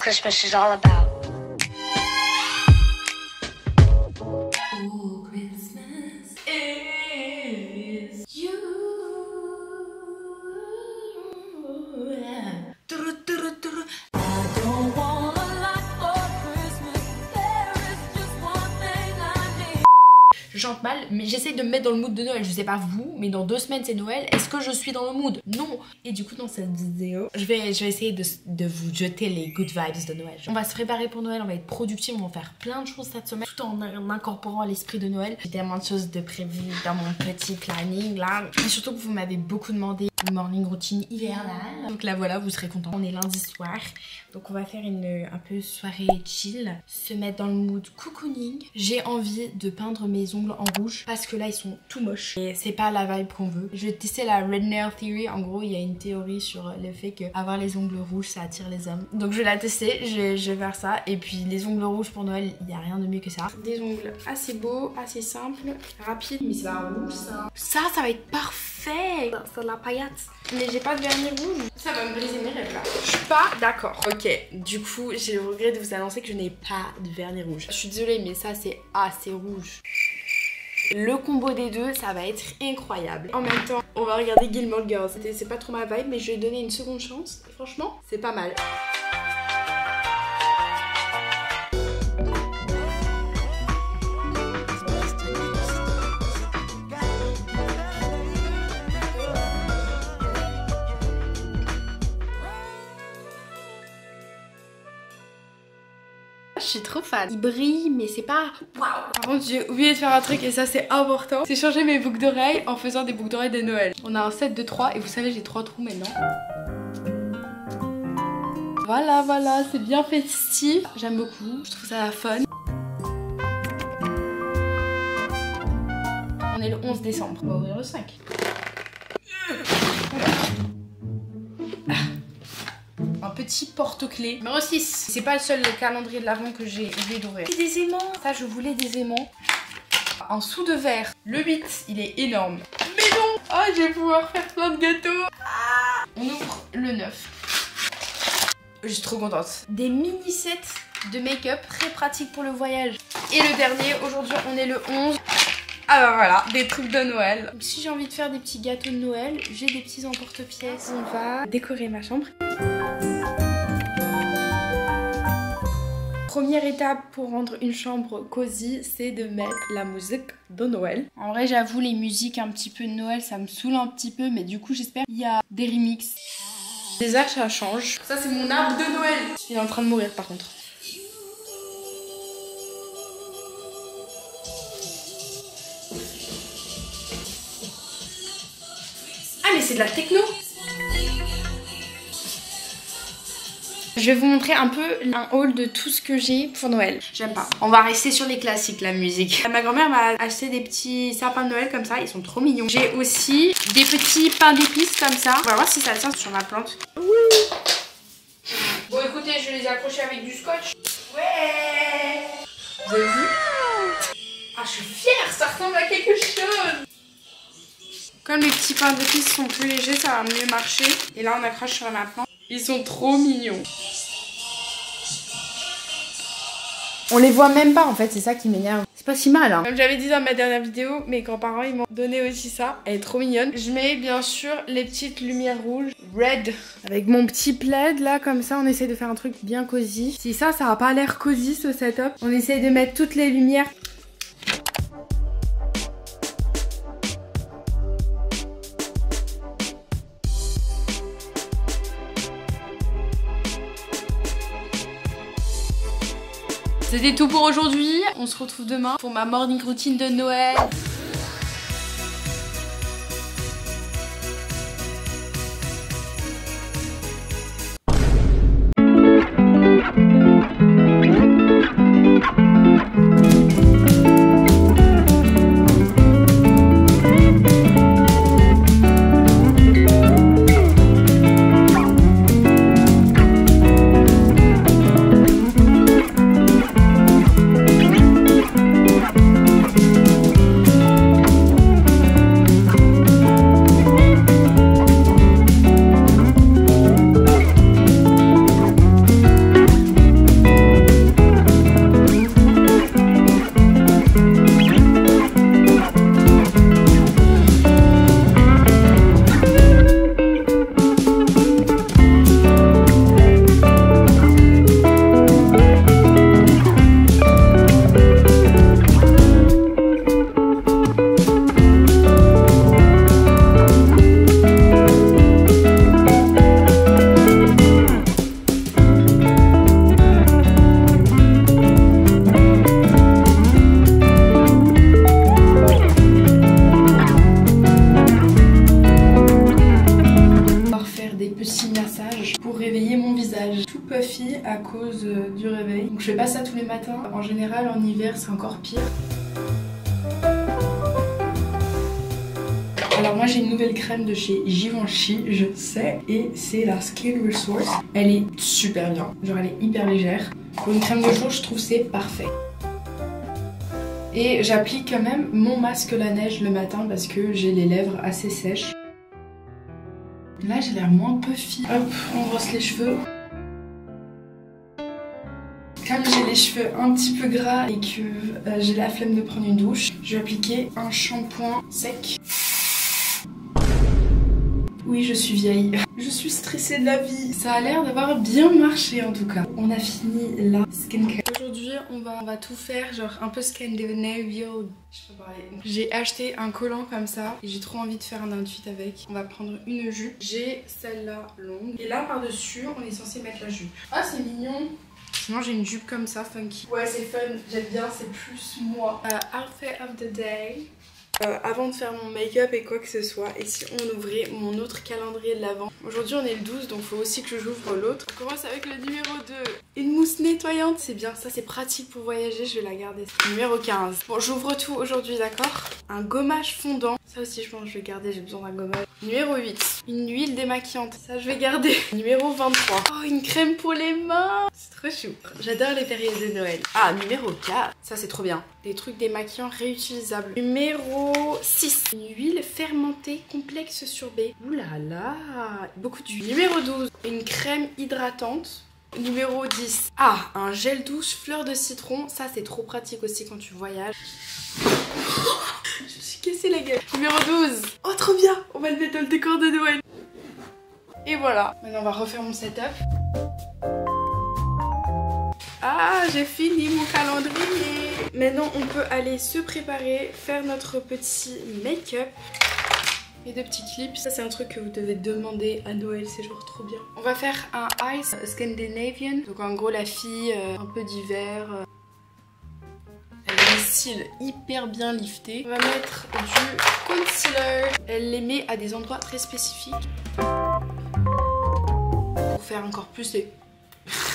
Christmas is all about. Ooh, Christmas is you. I don't want a lot for Christmas. There is just one thing I need. Je chante mal, mais j'essaye de me mettre dans le mood de Noël. Je sais pas vous, mais dans 2 semaines c'est Noël. Est-ce que je suis dans le mood? Non. Et du coup dans cette vidéo, je vais essayer de vous jeter les good vibes de Noël. On va se préparer pour Noël, on va être productif, on va faire plein de choses cette semaine, tout en incorporant l'esprit de Noël. J'ai tellement de choses de prévues dans mon petit planning là. Et surtout que vous m'avez beaucoup demandé une morning routine hivernale. Donc là voilà, vous serez contents. On est lundi soir, donc on va faire un peu soirée chill, se mettre dans le mood cocooning. J'ai envie de peindre mes ongles en rouge parce que là ils sont tout moches et c'est pas la vibe qu'on veut. Je vais tester la Red Nail Theory. En gros il y a une théorie sur le fait que avoir les ongles rouges ça attire les hommes. Donc je vais la tester, je vais faire ça. Et puis les ongles rouges pour Noël, il n'y a rien de mieux que ça. Des ongles assez beaux, assez simples, rapides, mais c'est pas rouge ça. Ça va être parfait. C'est de la paillette. Mais j'ai pas de vernis rouge. Ça va me briser mes rêves là. Je suis pas d'accord. Ok, du coup j'ai le regret de vous annoncer que je n'ai pas de vernis rouge. Je suis désolée mais ça c'est assez rouge. Le combo des deux, ça va être incroyable. En même temps, on va regarder Gilmore Girls. C'est pas trop ma vibe, mais je vais donner une seconde chance. Et franchement, c'est pas mal. Je suis trop fan. Il brille mais c'est pas waouh. Par contre j'ai oublié de faire un truc et ça c'est important. C'est changer mes boucles d'oreilles en faisant des boucles d'oreilles de Noël. On a un set de 3 et vous savez j'ai 3 trous maintenant. Voilà, c'est bien festif. J'aime beaucoup, je trouve ça fun. On est le 11 décembre. On va ouvrir le 5. Un petit porte-clés. Numéro 6. C'est pas le seul calendrier de l'avant que j'ai oublié d'ouvrir. C'est des aimants. Ça, je voulais des aimants. Un sou de verre. Le 8, il est énorme. Mais non. Oh, je vais pouvoir faire plein de gâteaux. Ah. On ouvre le 9. Je suis trop contente. Des mini-sets de make-up. Très pratique pour le voyage. Et le dernier, aujourd'hui, on est le 11. Ah bah voilà, des trucs de Noël. Donc, si j'ai envie de faire des petits gâteaux de Noël, j'ai des petits emporte-pièces. On va décorer ma chambre. Première étape pour rendre une chambre cosy, c'est de mettre la musique de Noël. En vrai, j'avoue, les musiques un petit peu de Noël, ça me saoule un petit peu, mais du coup, j'espère qu'il y a des remixes. Déjà, ça change. Ça, c'est mon arbre de Noël. Il est en train de mourir, par contre. Ah, mais c'est de la techno. Je vais vous montrer un peu un haul de tout ce que j'ai pour Noël. J'aime pas. On va rester sur les classiques, la musique. Ma grand-mère m'a acheté des petits sapins de Noël comme ça. Ils sont trop mignons. J'ai aussi des petits pains d'épices comme ça. On va voir si ça tient sur ma plante. Bon, écoutez, je les ai accrochés avec du scotch. Ouais. Vous avez vu? Ah, je suis fière. Ça ressemble à quelque chose. Comme les petits pains d'épices sont plus légers, ça va mieux marcher. Et là, on accroche sur ma plante. Ils sont trop mignons. On les voit même pas en fait, c'est ça qui m'énerve. C'est pas si mal hein. Comme j'avais dit dans ma dernière vidéo, mes grands-parents ils m'ont donné aussi ça. Elle est trop mignonne. Je mets bien sûr les petites lumières rouges. Red. Avec mon petit plaid là comme ça, on essaie de faire un truc bien cosy. Si ça a pas l'air cosy ce setup, on essaie de mettre toutes les lumières. C'était tout pour aujourd'hui. On se retrouve demain pour ma morning routine de Noël. visage tout puffy à cause du réveil. Donc je fais pas ça tous les matins. En général en hiver c'est encore pire. Alors moi j'ai une nouvelle crème de chez Givenchy, je sais, et c'est la Skin Resource. Elle est super bien, genre elle est hyper légère. Pour une crème de jour je trouve c'est parfait. Et j'applique quand même mon masque la neige le matin parce que j'ai les lèvres assez sèches. Là j'ai l'air moins puffy. Hop, on brosse les cheveux. Comme j'ai les cheveux un petit peu gras et que j'ai la flemme de prendre une douche, je vais appliquer un shampoing sec. Oui, je suis vieille. Je suis stressée de la vie. Ça a l'air d'avoir bien marché en tout cas. On a fini la skincare. Aujourd'hui, on va tout faire, genre un peu Scandinavian. Je peux parler. J'ai acheté un collant comme ça et j'ai trop envie de faire un outfit avec. On va prendre une jupe. J'ai celle-là longue. Et là, par-dessus, on est censé mettre la jupe. Ah, c'est mignon. Sinon, j'ai une jupe comme ça, funky. Ouais, c'est fun. J'aime bien, c'est plus moi. Outfit of the day. Avant de faire mon make-up et quoi que ce soit, et si on ouvrait mon autre calendrier de l'avant. Aujourd'hui on est le 12 donc faut aussi que j'ouvre l'autre. On commence avec le numéro 2. Une mousse nettoyante, c'est bien, ça c'est pratique pour voyager, je vais la garder. Numéro 15. Bon, j'ouvre tout aujourd'hui, d'accord. Un gommage fondant, ça aussi je pense que je vais garder, j'ai besoin d'un gommage. Numéro 8. Une huile démaquillante, ça je vais garder. Numéro 23. Oh, une crème pour les mains. C'est trop chou. J'adore les périodes de Noël. Ah, numéro 4. Ça c'est trop bien. Des trucs démaquillants réutilisables. Numéro 6. Une huile fermentée complexe sur baie. Ouh là là, beaucoup d'huile. Numéro 12. Une crème hydratante. Numéro 10. Ah, un gel douche fleur de citron. Ça c'est trop pratique aussi quand tu voyages. Je me suis cassé la gueule. Numéro 12. Oh trop bien. On va le mettre dans le décor de Noël. Et voilà. Maintenant on va refaire mon setup. Ah, j'ai fini mon calendrier. Maintenant, on peut aller se préparer, faire notre petit make-up. Et de petits clips. Ça, c'est un truc que vous devez demander à Noël, c'est genre trop bien. On va faire un Ice Scandinavian. Donc en gros, la fille, un peu d'hiver. Elle a un style hyper bien lifté. On va mettre du concealer. Elle les met à des endroits très spécifiques. Pour faire encore plus les...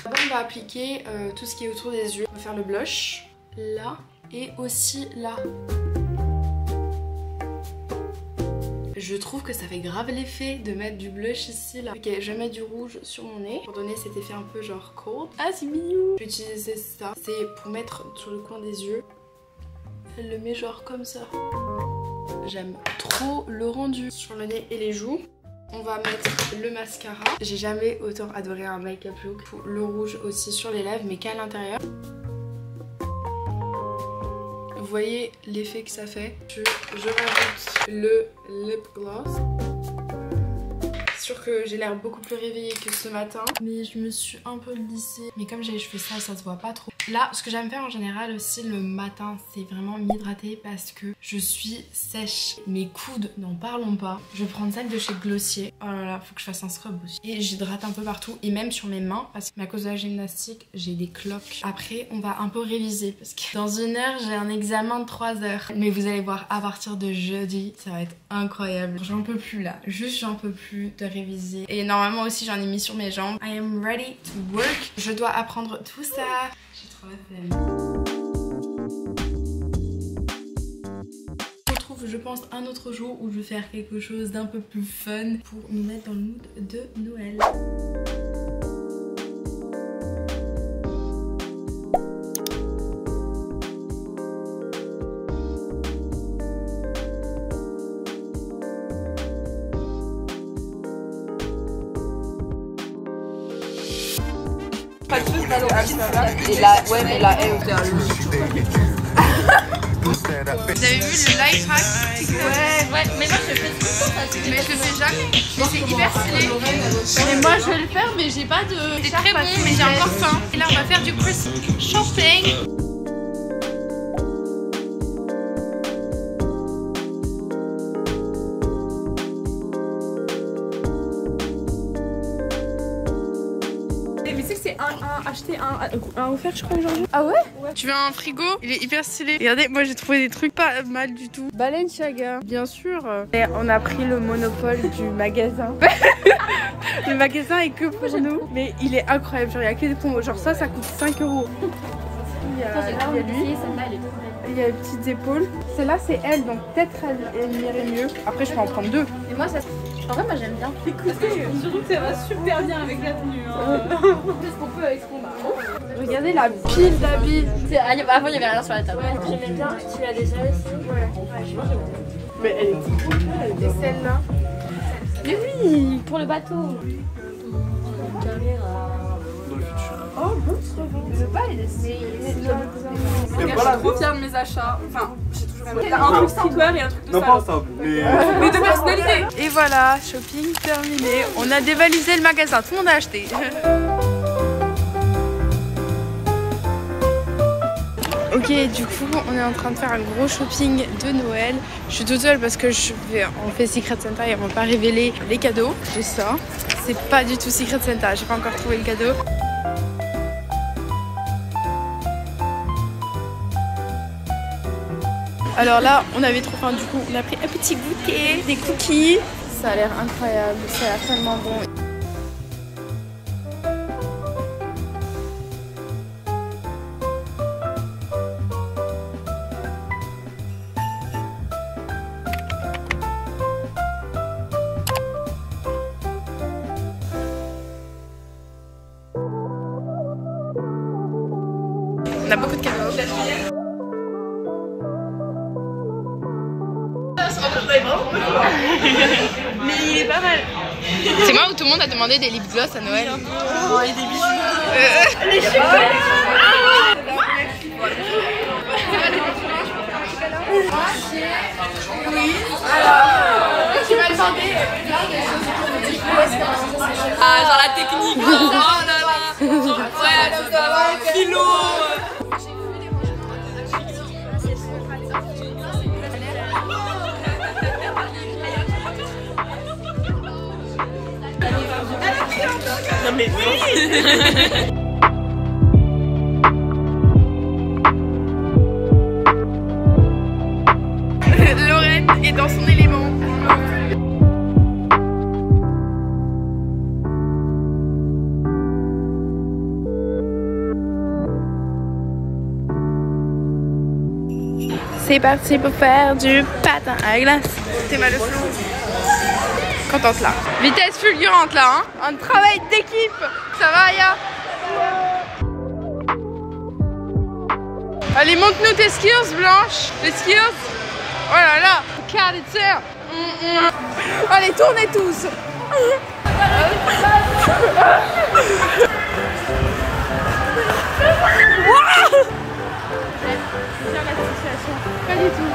D'abord on va appliquer tout ce qui est autour des yeux. On va faire le blush là et aussi là. Je trouve que ça fait grave l'effet de mettre du blush ici là. Ok, je mets du rouge sur mon nez pour donner cet effet un peu genre cold. Ah c'est mignon. Je vais utiliser ça. C'est pour mettre sur le coin des yeux. Elle le met genre comme ça. J'aime trop le rendu sur le nez et les joues. On va mettre le mascara. J'ai jamais autant adoré un make-up look. Le rouge aussi sur les lèvres mais qu'à l'intérieur. Vous voyez l'effet que ça fait. Je rajoute le lip gloss. C'est sûr que j'ai l'air beaucoup plus réveillée que ce matin. Mais je me suis un peu lissée. Mais comme j'ai les cheveux sales, ça se voit pas trop. Là, ce que j'aime faire en général aussi le matin, c'est vraiment m'hydrater parce que je suis sèche. Mes coudes, n'en parlons pas. Je vais prendre celle de chez Glossier. Oh là là, faut que je fasse un scrub aussi. Et j'hydrate un peu partout et même sur mes mains parce que à cause de la gymnastique, j'ai des cloques. Après, on va un peu réviser parce que dans une heure, j'ai un examen de 3 heures. Mais vous allez voir, à partir de jeudi, ça va être incroyable. J'en peux plus là. Juste, j'en peux plus de réviser. Et normalement aussi, j'en ai mis sur mes jambes. I am ready to work. Je dois apprendre tout ça. J'ai trop la flemme. On retrouve, je pense, un autre jour où je vais faire quelque chose d'un peu plus fun pour nous mettre dans le mood de Noël. Pas de truc, et là, ouais, mais là, elle était à l'eau. Vous avez vu le life hack? Ouais, mais moi je le fais tout le temps, parce que Mais je le fais jamais. Mais c'est hyper stylé. mais moi je vais le faire, mais j'ai pas de. C'est très bon, mais j'ai encore faim. Et là, on va faire du Christmas shopping. Mais tu sais que c'est un acheté fait un offert, je crois, aujourd'hui. Ah ouais? Tu veux un frigo? Il est hyper stylé. Regardez, moi j'ai trouvé des trucs pas mal du tout. Balenciaga, bien sûr. Et on a pris le monopole du magasin. Le magasin est que pour nous, mais il est incroyable. Genre, il y a que des promos. Genre, ça coûte 5 €. Il y a lui. Il y a les petites épaules. Celle-là, c'est elle, donc peut-être elle irait mieux. Après, je peux en prendre 2. Et moi, ça. En vrai, moi j'aime bien. Écoutez, Surtout que ça va super bien avec la tenue. Qu'est-ce qu'on peut avec ce qu'on a? regardez la pile d'habits. Avant, il y avait rien sur la table. J'aimais bien, tu l'as déjà aussi. Mais elle est trop belle. Et celle-là. Mais oui, Pour le bateau. oh, bon, ça va. Je veux pas les laisser. Je suis trop fière de mes achats. Enfin, j'ai toujours fait un truc streetwear et un truc de Non, salon. pas simple, Mais de personnalité. Et voilà, shopping terminé. On a dévalisé le magasin, tout le monde a acheté. Ok, du coup, on est en train de faire un gros shopping de Noël. Je suis toute seule parce que on fait Secret Santa et on va pas révéler les cadeaux. J'ai ça. C'est pas du tout Secret Santa, j'ai pas encore trouvé le cadeau. Alors là, on avait trop faim, du coup, on a pris un petit goûter, des cookies. Ça a l'air incroyable, ça a l'air tellement bon. On a beaucoup de cadeaux. Mais il est pas mal. C'est moi où tout le monde a demandé des lip gloss à Noël. Oh, et des bijoux. Tu m'as demandé Ah, genre la technique. Oh là là. Genre, ouais, tout ça. Philo. Non mais oui. Lorraine est dans son élément. C'est parti pour faire du patin à glace. T'es mal au flou. Contente là. Vitesse fulgurante là, hein. Un travail d'équipe. Ça va, Aya? Allez, montre-nous tes skills, Blanche. Les skills. Oh là là. Regarde, tiens. Allez, tournez tous. Pas du tout.